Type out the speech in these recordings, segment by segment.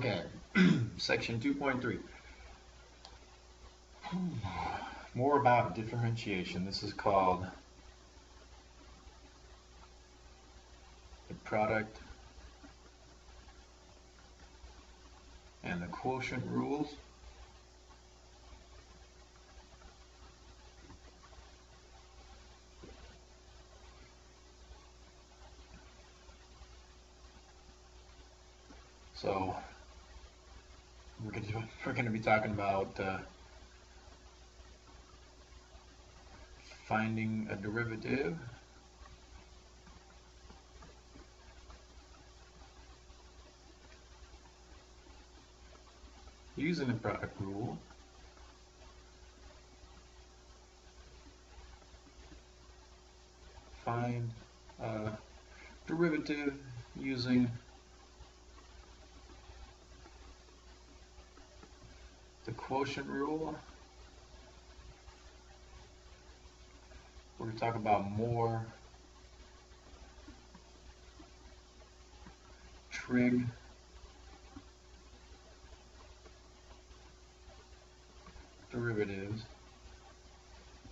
Okay, section 2.3. More about differentiation. This is called the product and the quotient rules. So we're going to be talking about finding a derivative using the product rule. Find a derivative using the quotient rule. We're going to talk about more trig derivatives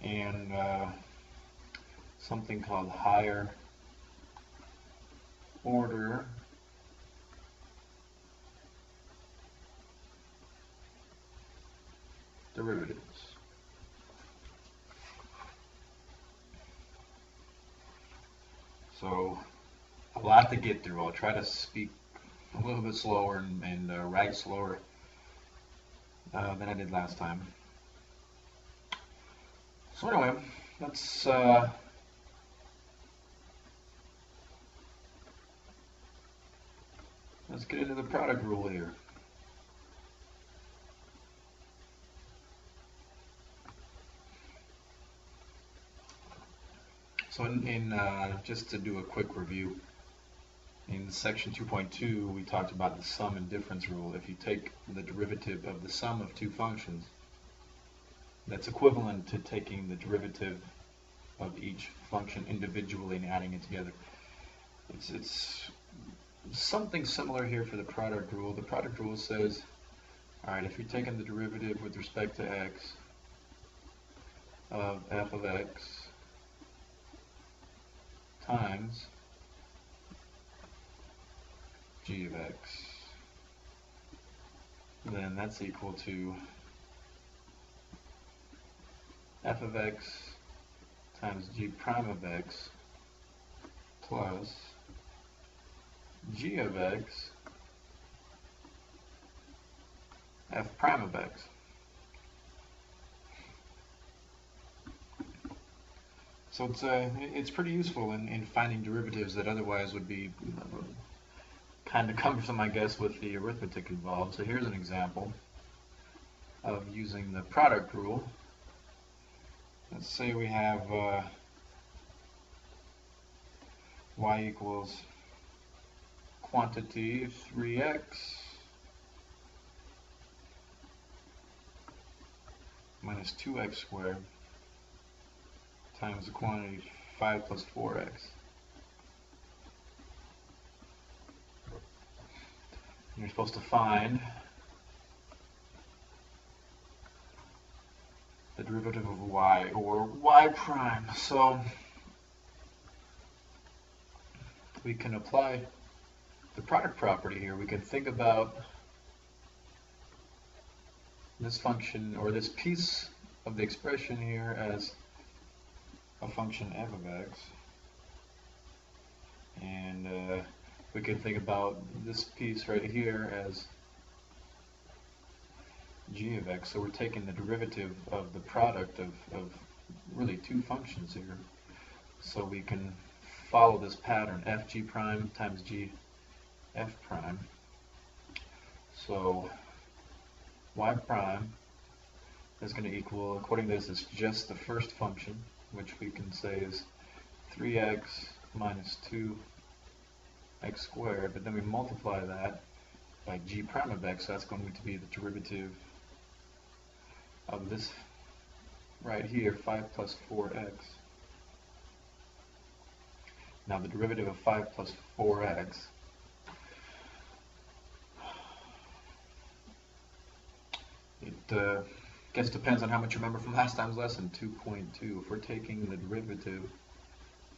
and something called higher order derivatives. So a lot to get through. I'll try to speak a little bit slower and write slower than I did last time. So anyway, let's get into the product rule here. So just to do a quick review, in section 2.2 we talked about the sum and difference rule. If you take the derivative of the sum of two functions, that's equivalent to taking the derivative of each function individually and adding it together. It's something similar here for the product rule. The product rule says, alright, if you're taking the derivative with respect to x of f of x times g of x, then that's equal to f of x times g prime of x plus g of x f prime of x. So it's pretty useful in finding derivatives that otherwise would be kind of cumbersome, I guess, with the arithmetic involved. So here's an example of using the product rule. Let's say we have y equals quantity 3x minus 2x squared times the quantity 5 plus 4x. You're supposed to find the derivative of y, or y prime. So we can apply the product property here. We can think about this function, or this piece of the expression here, as a function f of x, and we can think about this piece right here as g of x. So we're taking the derivative of the product of really two functions here. So we can follow this pattern, fg prime times g f prime. So y prime is going to equal, according to this, it's just the first function, which we can say is 3x minus 2x squared, but then we multiply that by g prime of x, so that's going to be the derivative of this right here, 5 plus 4x. Now the derivative of 5 plus 4x guess depends on how much you remember from last time's lesson, 2.2. If we're taking the derivative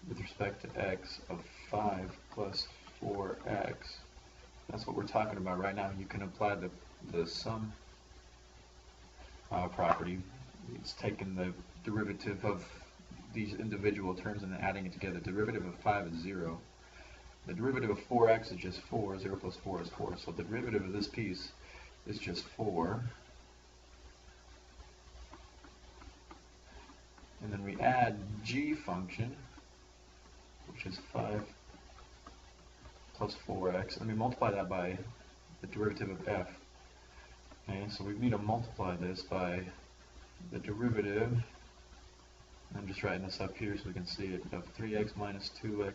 with respect to x of 5 plus 4x, that's what we're talking about right now. You can apply the sum property. It's taking the derivative of these individual terms and then adding it together. Derivative of 5 is 0. The derivative of 4x is just 4. 0 plus 4 is 4. So the derivative of this piece is just 4. And then we add g function, which is 5 plus 4x, and we multiply that by the derivative of f. Okay, so we need to multiply this by the derivative. I'm just writing this up here so we can see it, of 3x minus 2x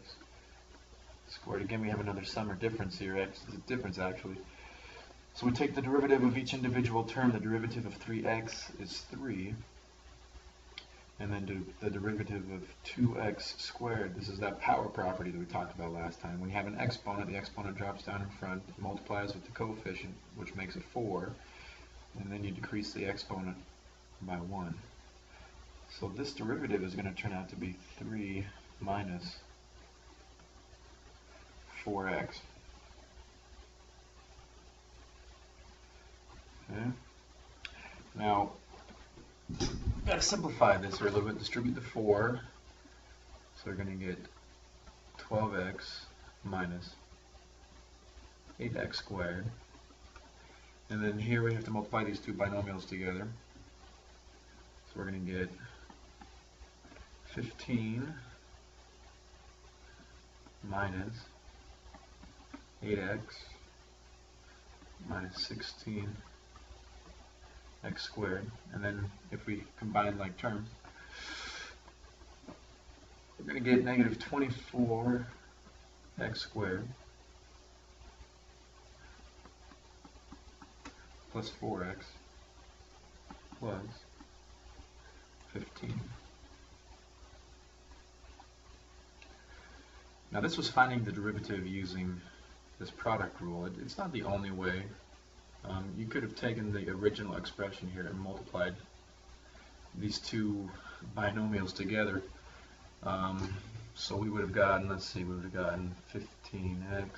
squared. Again, we have another sum or difference here. X is a difference, actually. So we take the derivative of each individual term. The derivative of 3x is 3. And then do the derivative of 2x squared. This is that power property that we talked about last time. When you have an exponent, the exponent drops down in front, multiplies with the coefficient, which makes it 4. And then you decrease the exponent by 1. So this derivative is going to turn out to be 3 minus 4x. Okay. Now, we've got to simplify this here a little bit. Distribute the 4. So we're going to get 12x minus 8x squared. And then here we have to multiply these two binomials together. So we're going to get 15 minus 8x minus 16 x squared. And then if we combine like terms, we're going to get negative 24 x squared plus 4x plus 15. Now this was finding the derivative using this product rule. It's not the only way. You could have taken the original expression here and multiplied these two binomials together. So we would have gotten, let's see, we would have gotten 15x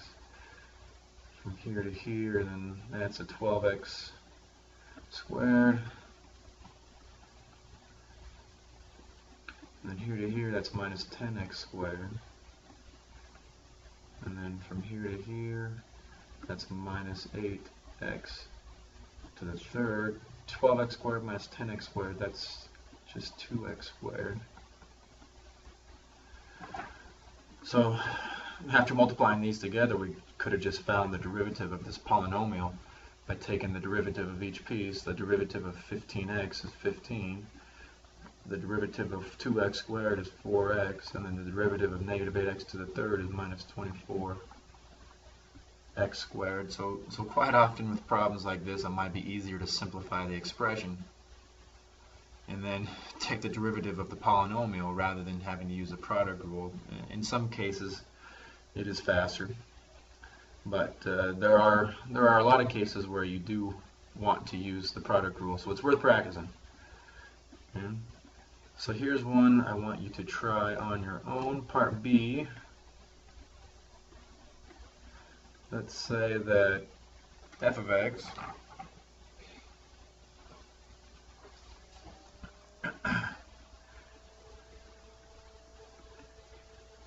from here to here, and then that's a 12x squared. And then here to here, that's minus 10x squared. And then from here to here, that's minus 8x to the third. 12x squared minus 10x squared, that's just 2x squared. So after multiplying these together, we could have just found the derivative of this polynomial by taking the derivative of each piece. The derivative of 15x is 15. The derivative of 2x squared is 4x, and then the derivative of negative 8x to the third is minus 24x squared. So quite often with problems like this, it might be easier to simplify the expression and then take the derivative of the polynomial rather than having to use the product rule. In some cases, it is faster, but there are a lot of cases where you do want to use the product rule, so it's worth practicing. Okay. So here's one I want you to try on your own. Part B. Let's say that f of x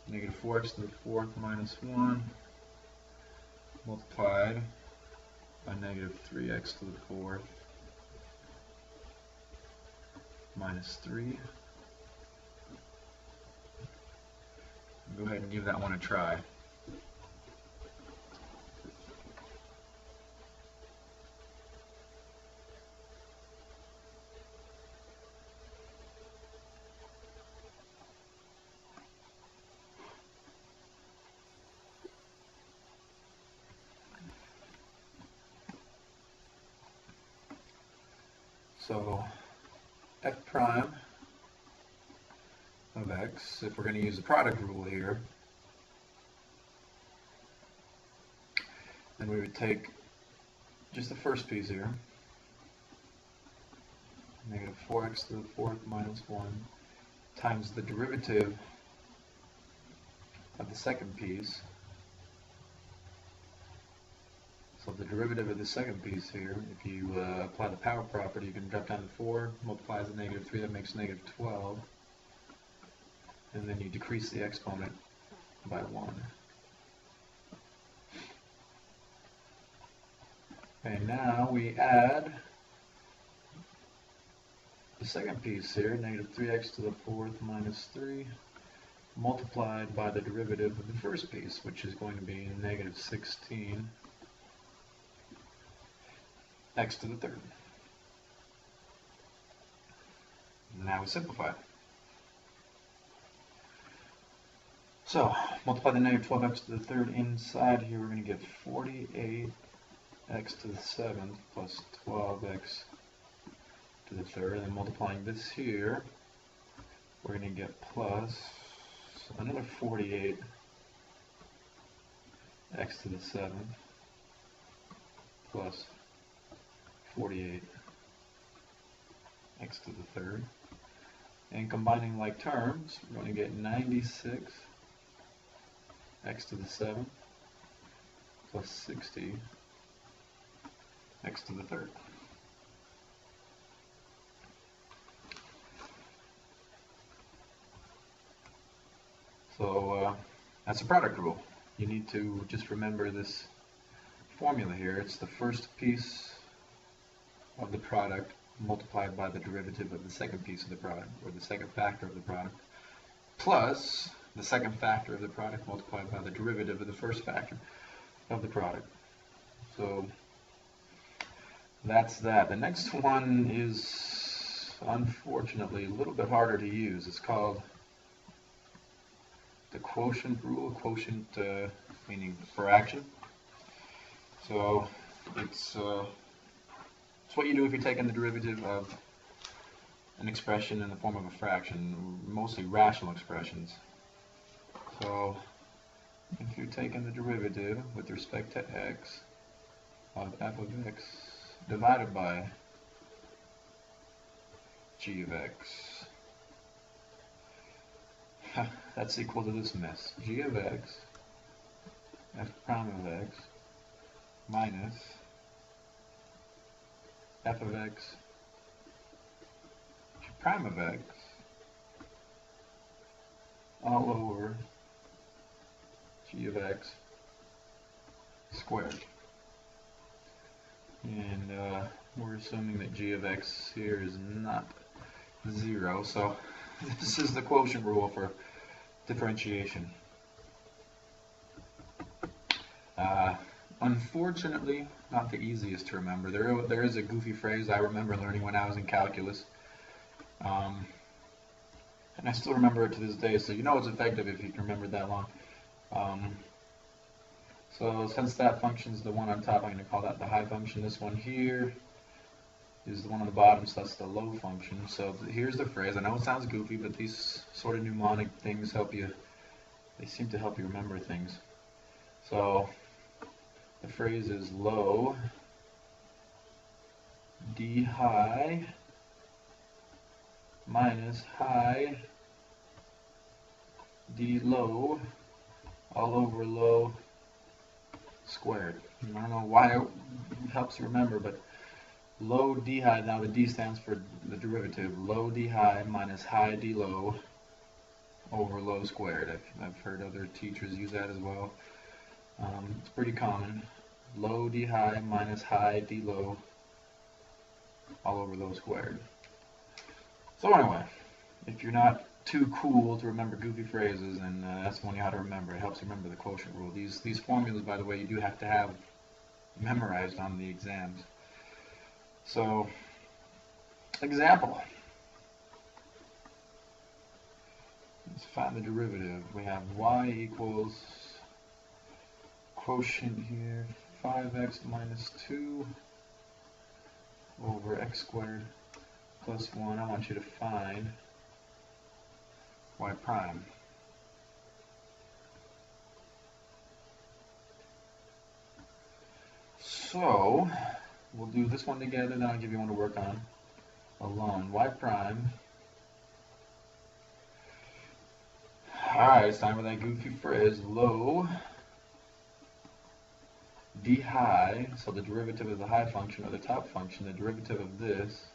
negative 4x to the fourth minus 1 multiplied by negative 3x to the fourth minus 3. Go ahead and give that one a try. So f prime of x, if we're going to use the product rule here, then we would take just the first piece here, negative 4x to the fourth minus 1 times the derivative of the second piece. So the derivative of the second piece here, if you apply the power property, you can drop down to 4, multiplies the negative 3, that makes negative 12. And then you decrease the exponent by 1. And now we add the second piece here, negative 3x to the fourth minus 3, multiplied by the derivative of the first piece, which is going to be negative 16 x to the third. Now we simplify. So, multiply the negative 12x to the third inside here, we're going to get 48x to the seventh plus 12x to the third, and then multiplying this here, we're going to get plus another 48x to the seventh plus 48x to the third. And combining like terms, we're going to get 96x to the seventh plus 60x to the third. So that's a product rule. You need to just remember this formula here. It's the first piece of the product multiplied by the derivative of the second piece of the product, or the second factor of the product, plus the second factor of the product multiplied by the derivative of the first factor of the product. So that's that. The next one is unfortunately a little bit harder to use. It's called the quotient rule, quotient meaning fraction. So it's what you do if you're taking the derivative of an expression in the form of a fraction, mostly rational expressions. So if you're taking the derivative with respect to x of f of x divided by g of x, that's equal to this mess. G of x, f prime of x, minus f of x, g prime of x, all over g of x squared. And we're assuming that g of x here is not 0, so this is the quotient rule for differentiation. Unfortunately, not the easiest to remember. There is a goofy phrase I remember learning when I was in calculus, and I still remember it to this day, so you know it's effective if you can remember it that long. So since that function is the one on top, I'm going to call that the high function. This one here is the one on the bottom, so that's the low function. So here's the phrase. I know it sounds goofy, but these sort of mnemonic things help you. They seem to help you remember things. So the phrase is low d high minus high d low all over low squared. I don't know why it helps you remember, but low d high, now the d stands for the derivative, low d high minus high d low over low squared. I've heard other teachers use that as well. It's pretty common. Low d high minus high d low all over low squared. So anyway, if you're not too cool to remember goofy phrases, and that's one you ought to remember. It helps you remember the quotient rule. These formulas, by the way, you do have to have memorized on the exams. So, example. Let's find the derivative. We have y equals quotient here, 5x minus 2 over x squared plus 1. I want you to find y prime. So we'll do this one together, then I'll give you one to work on. alone. Y prime. Alright, it's time for that goofy phrase. Low d high, so the derivative of the high function or the top function, the derivative of this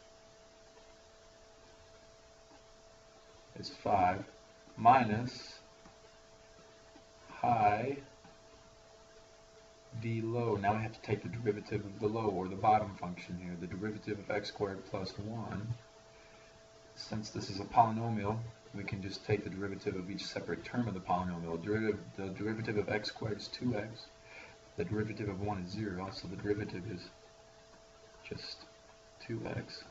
is 5 minus high d low. Now we have to take the derivative of the low or the bottom function here, the derivative of x squared plus 1. Since this is a polynomial, we can just take the derivative of each separate term of the polynomial. The derivative of x squared is 2x. The derivative of 1 is 0, so the derivative is just 2x.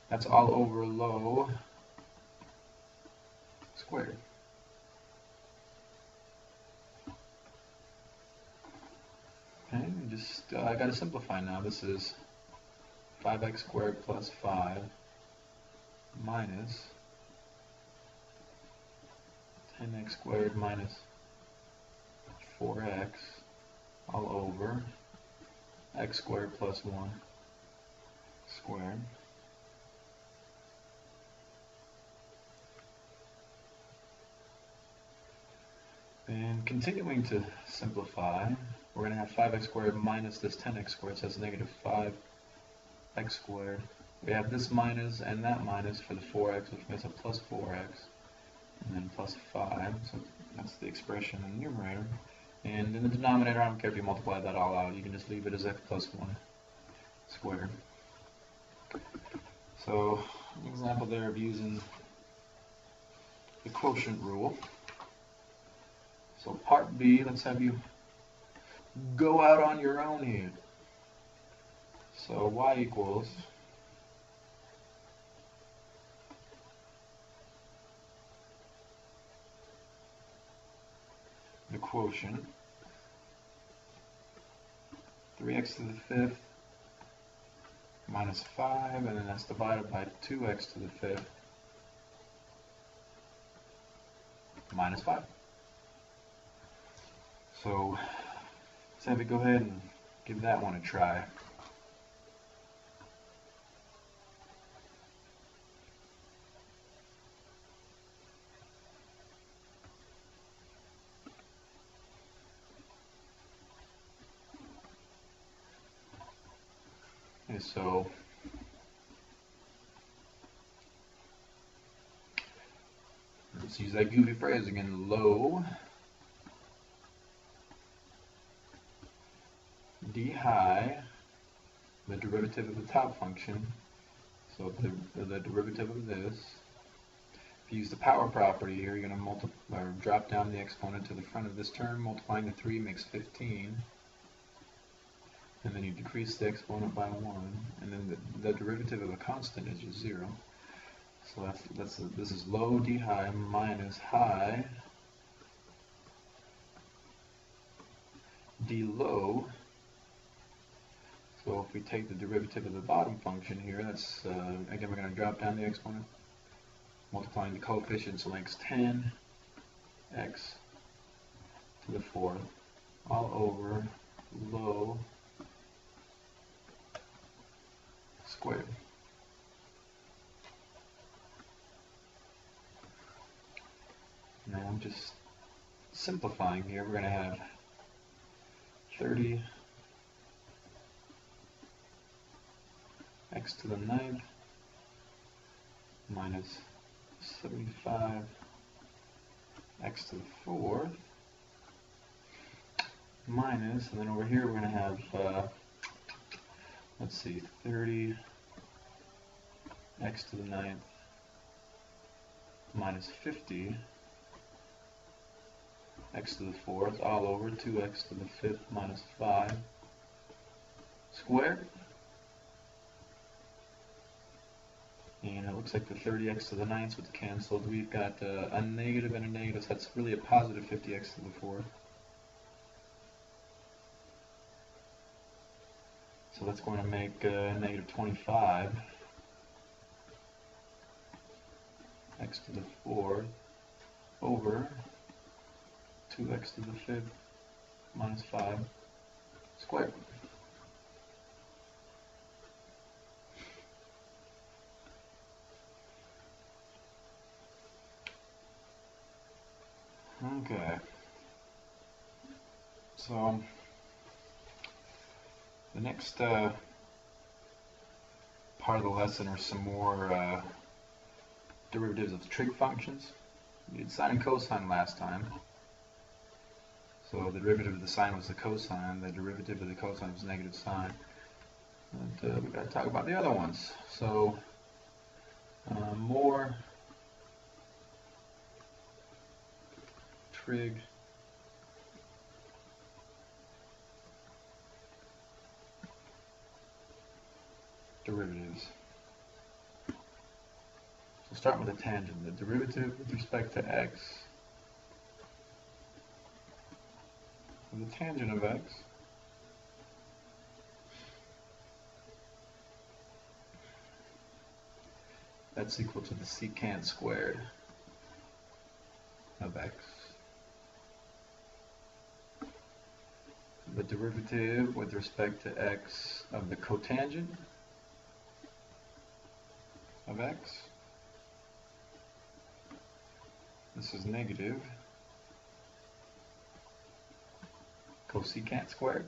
That's all over low squared. Okay, just I got to simplify now. This is 5x squared plus 5 minus 10x squared minus 4x all over x squared plus 1 squared. And continuing to simplify, we're going to have 5x squared minus this 10x squared, so that's negative 5x squared. We have this minus and that minus for the 4x, which makes a plus 4x, and then plus 5, so that's the expression in the numerator. And in the denominator, I don't care if you multiply that all out, you can just leave it as x plus 1 squared. So, an example there of using the quotient rule. So part B, let's have you go out on your own here. So y equals the quotient 3x to the 5th minus 5, and then that's divided by 2x to the 5th minus 5. So let's have you go ahead and give that one a try. Okay, so let's use that goofy phrase again. Low d high, the derivative of the top function, so the derivative of this. If you use the power property here, you're going to drop down the exponent to the front of this term. Multiplying the 3 makes 15. And then you decrease the exponent by 1. And then the derivative of a constant is just 0. So this is low d high minus high d low. So if we take the derivative of the bottom function here, that's, again, we're going to drop down the exponent. Multiplying the coefficients makes 10x to the 4th all over low squared. Now I'm just simplifying here. We're going to have 30 x to the 9th minus 75 x to the 4th minus, and then over here we're going to have, let's see, 30 x to the 9th minus 50 x to the 4th all over 2x to the 5th minus 5 squared. And it looks like the 30x to the 9th would canceled. We've got a negative and a negative, so that's really a positive 50x to the 4th. So that's going to make negative 25 x to the 4th over 2x to the 5th minus 5 squared. Okay. So the next part of the lesson are some more derivatives of trig functions. We did sine and cosine last time. So the derivative of the sine was the cosine, the derivative of the cosine was negative sine. And we've got to talk about the other ones. So more trig derivatives. So start with a tangent. The derivative with respect to x of the tangent of x that's equal to the secant squared of x. The derivative with respect to x of the cotangent of x. This is negative cosecant squared.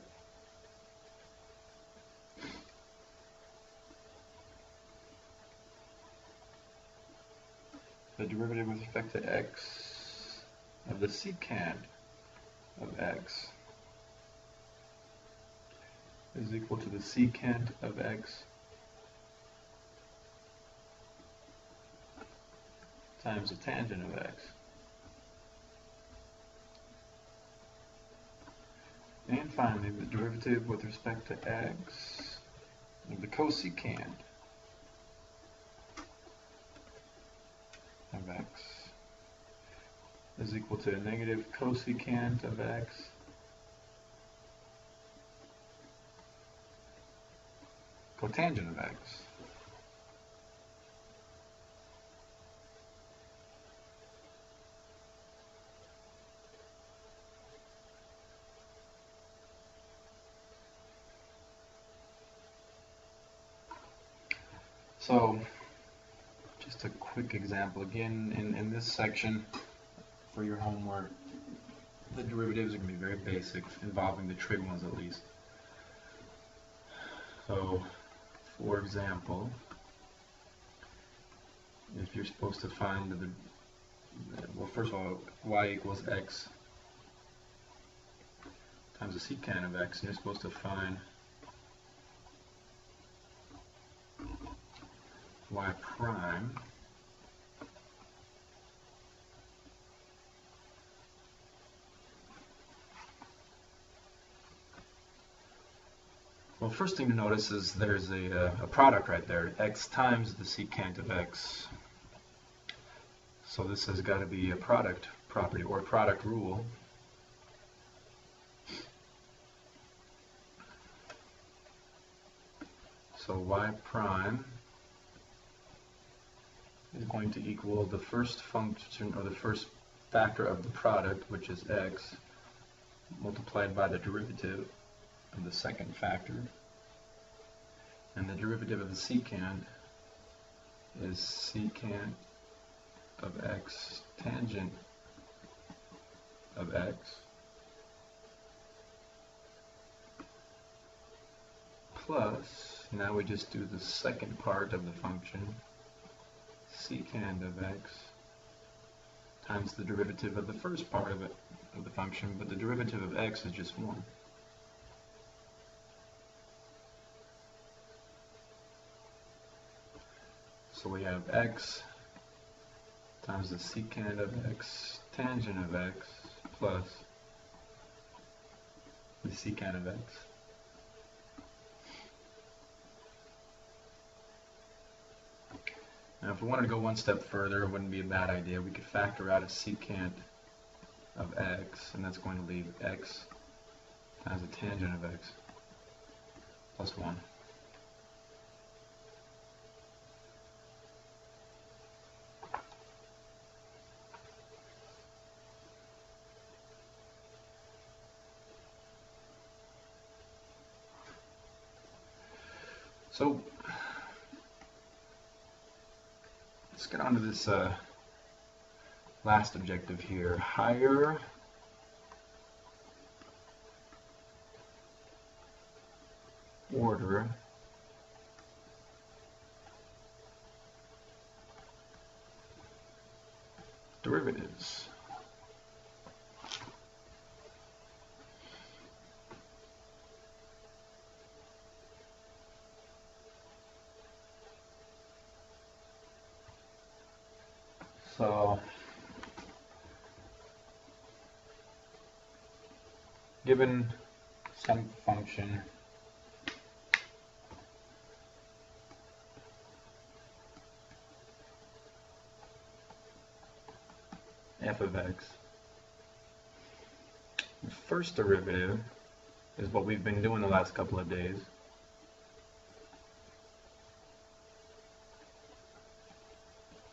The derivative with respect to x of the secant of x is equal to the secant of x times the tangent of x. And finally, the derivative with respect to x of the cosecant of x is equal to a negative cosecant of x cotangent of x. So, just a quick example again in this section for your homework. The derivatives are going to be very basic, involving the trig ones at least. So, for example, if you're supposed to find well, first of all, y equals x times the secant of x, and you're supposed to find y prime well, first thing to notice is there's a product right there, x times the secant of x. So this has got to be a product property or a product rule. So y prime is going to equal the first function or the first factor of the product, which is x, multiplied by the derivative of the second factor. And the derivative of the secant is secant of x tangent of x plus, now we just do the second part of the function, secant of x times the derivative of the first part of the function, but the derivative of x is just 1. So we have x times the secant of x tangent of x plus the secant of x. Now if we wanted to go one step further, it wouldn't be a bad idea. We could factor out a secant of x, and that's going to leave x times the tangent of x plus 1. So let's get on to this last objective here, higher order derivatives. So given some function f of x, the first derivative is what we've been doing the last couple of days.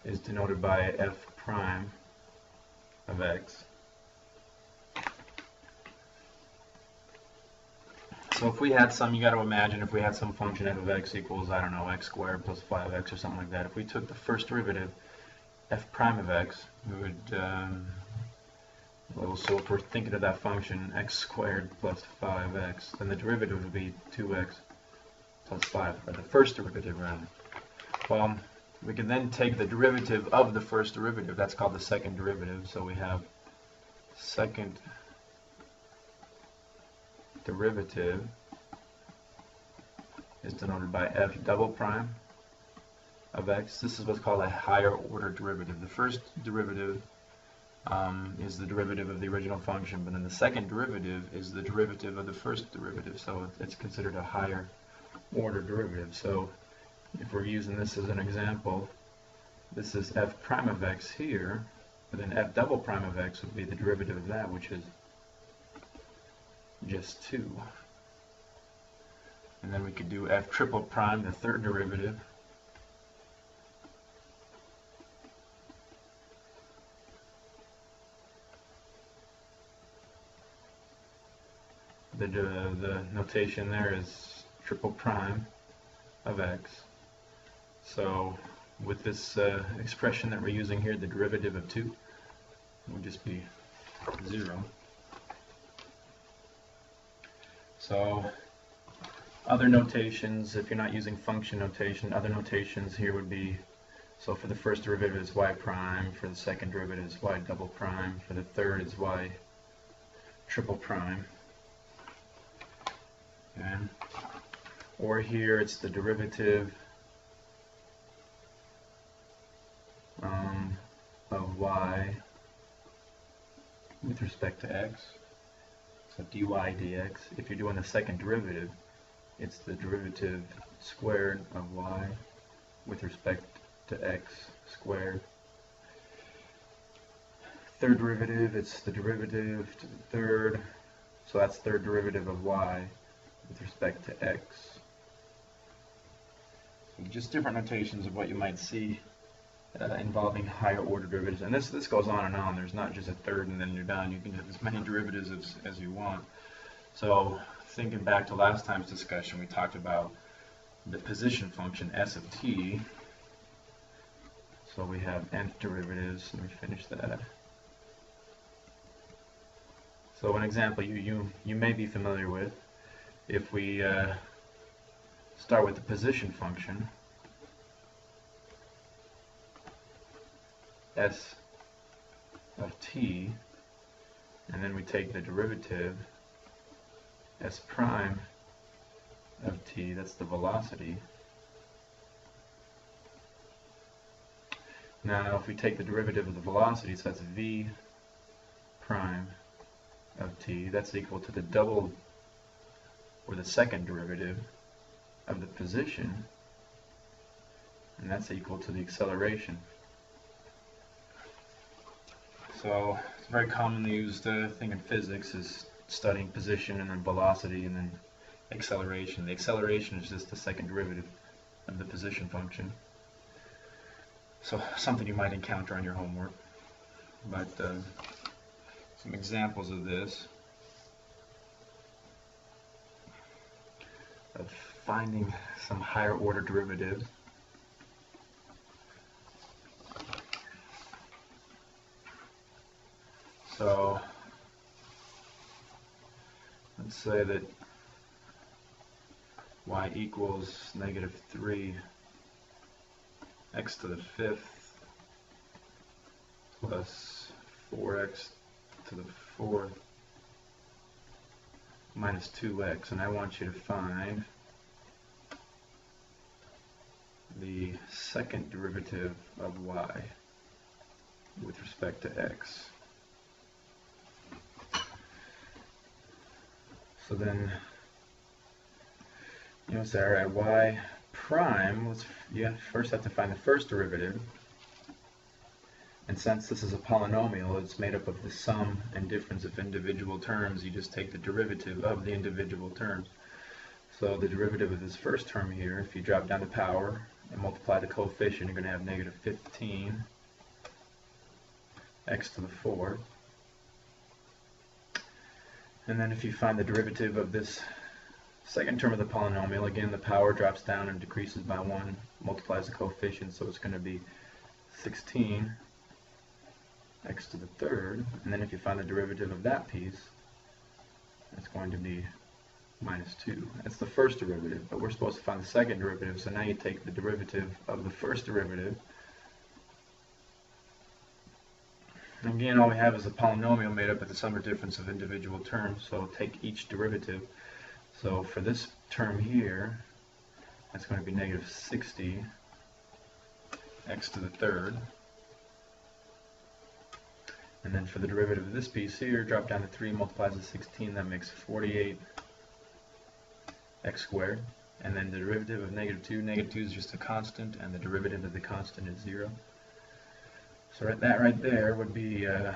Is denoted by f prime of x. So if we had some, you got to imagine if we had some function f of x equals, I don't know, x squared plus 5x or something like that. If we took the first derivative, f prime of x, we would, well, so if we're thinking of that function, x squared plus 5x, then the derivative would be 2x plus 5, or the first derivative rather. Well, we can then take the derivative of the first derivative. That's called the second derivative. So we have second derivative is denoted by f double prime of x. This is what's called a higher order derivative. The first derivative is the derivative of the original function, but then the second derivative is the derivative of the first derivative. So it's considered a higher order derivative. So if we're using this as an example, this is f prime of x here, but then f double prime of x would be the derivative of that, which is just 2. And then we could do f triple prime, the third derivative. The notation there is triple prime of x. So with this expression that we're using here, the derivative of 2 would just be 0. So other notations, if you're not using function notation, other notations here would be, so for the first derivative is y prime, for the second derivative is y double prime, for the third is y triple prime. Okay. Or here it's the derivative of y with respect to x, so dy dx. If you're doing the second derivative, it's the derivative squared of y with respect to x squared. Third derivative, it's the derivative to the third, so that's third derivative of y with respect to x. Just different notations of what you might see involving higher order derivatives, and this goes on and on. There's not just a third and then you're done. You can have as many derivatives as you want. So thinking back to last time's discussion, we talked about the position function s of t. So we have nth derivatives. Let me finish that. So an example you may be familiar with, if we start with the position function, s of t, and then we take the derivative s prime of t, that's the velocity. Now if we take the derivative of the velocity, so that's v prime of t, that's equal to the double or the second derivative of the position, and that's equal to the acceleration. So it's a very commonly used thing in physics is studying position and then velocity and then acceleration. The acceleration is just the second derivative of the position function. So something you might encounter on your homework. But some examples of this, of finding some higher order derivatives. So let's say that y equals negative 3 x to the 5th plus 4x to the 4th minus 2x, and I want you to find the second derivative of y with respect to x. So then you say, all right, y prime, you first have to find the first derivative. And since this is a polynomial, it's made up of the sum and difference of individual terms. You just take the derivative of the individual terms. So the derivative of this first term here, if you drop down the power and multiply the coefficient, you're going to have negative 15 x to the 4th. And then if you find the derivative of this second term of the polynomial, again the power drops down and decreases by 1, multiplies the coefficient, so it's going to be 16 x to the 3rd. And then if you find the derivative of that piece, it's going to be minus 2. That's the first derivative, but we're supposed to find the second derivative, so now you take the derivative of the first derivative. And again, all we have is a polynomial made up of the sum or difference of individual terms, so take each derivative. So for this term here, that's going to be negative 60 x to the 3rd. And then for the derivative of this piece here, drop down to 3, multiplies to 16, that makes 48 x squared. And then the derivative of negative 2 is just a constant, and the derivative of the constant is 0. So that right there would be the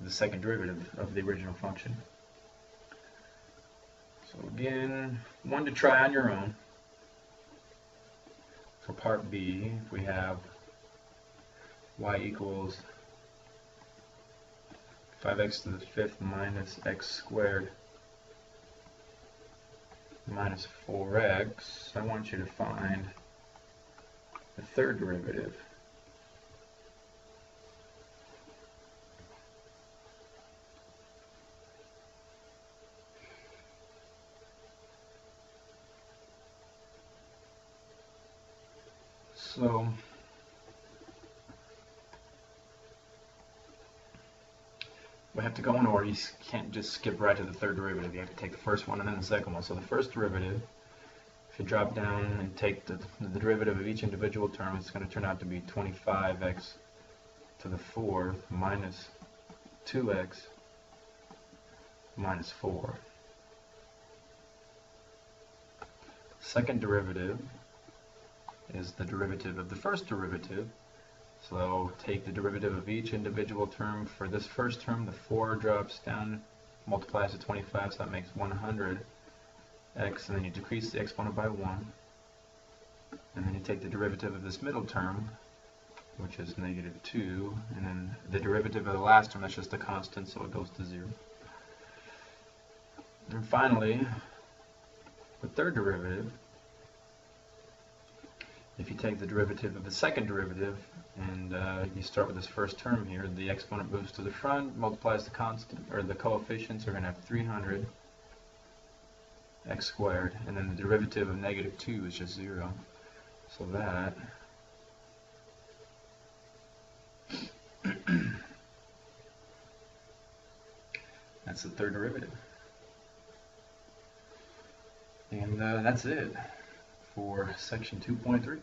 second derivative of the original function. So again, one to try on your own. For part B, if we have y equals 5x to the 5th minus x squared minus 4x, I want you to find the third derivative. So we have to go in order. You can't just skip right to the third derivative. You have to take the first one and then the second one. So the first derivative, if you drop down and take the derivative of each individual term, it's going to turn out to be 25x to the 4th minus 2x minus 4. Second derivative is the derivative of the first derivative. So take the derivative of each individual term. For this first term, the 4 drops down, multiplies to 25, so that makes 100x, and then you decrease the exponent by 1. And then you take the derivative of this middle term, which is negative 2, and then the derivative of the last term, that's just a constant, so it goes to 0. And finally, the third derivative, if you take the derivative of the second derivative and you start with this first term here, the exponent moves to the front, multiplies the constant or the coefficients, are going to have 300 x squared, and then the derivative of negative 2 is just 0. So that's the third derivative. And that's it for section 2.3.